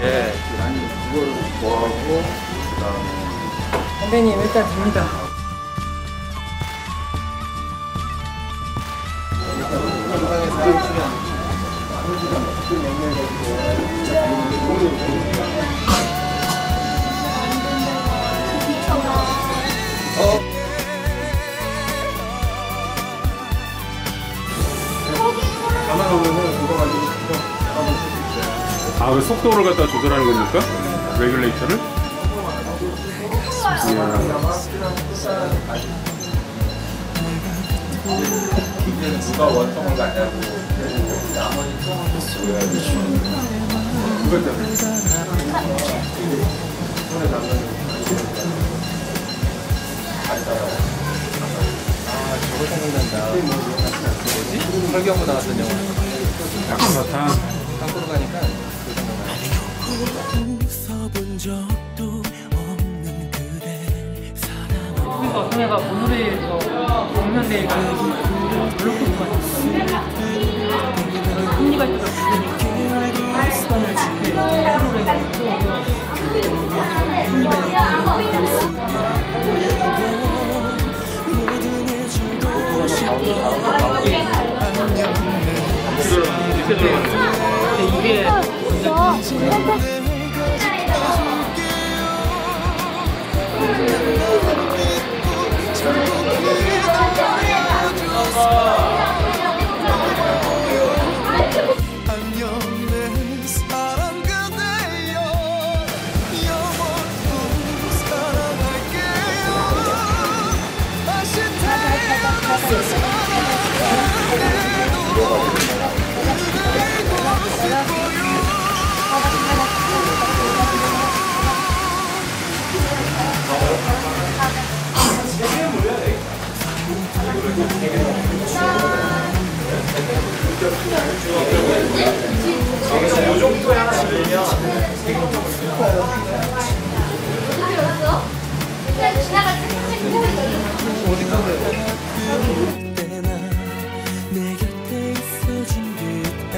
예. 아니 그거를 좋아하고 그다음에 선배님 일단 됩니다. 아, 그 속도를 갖다 조절하는 겁니까? 레귤레이터를? 이제 누가 원통을 가냐고 나머지 통을 보여야지. 그것 때문에 손에 담는 아, 저거 생각난다. 뭐지? 설경구 나왔던 영화. 낙사탕. 땅으로 가니까 그 생각나요. 웃어본 적도 없는 그대 사랑. 그러니까 걔가 모노레일에서 공면대에 가는 롤러코스터 아니었어요? 금리가 있어서 부르니까 시간을 줄게 프로그램을 이렇게 들어가는 이게 요 정도에 하나 들으면 내 곁에 있어준 듯해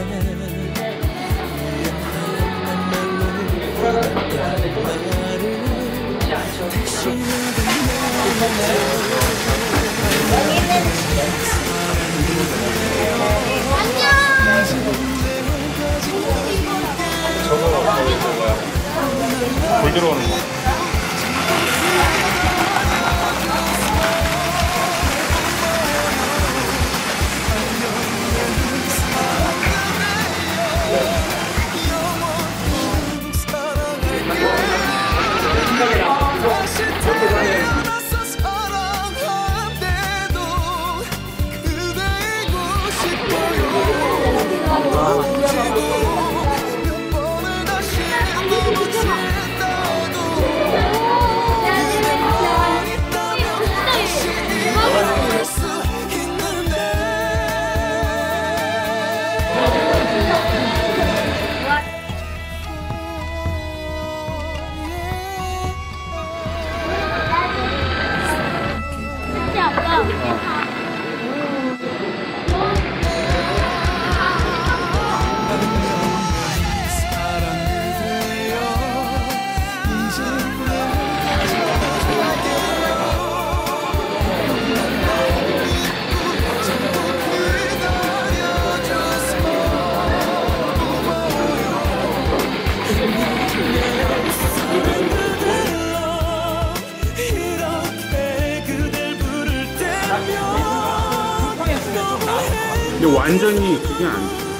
불 들어오는 거. 근데 완전히 그게 안 돼.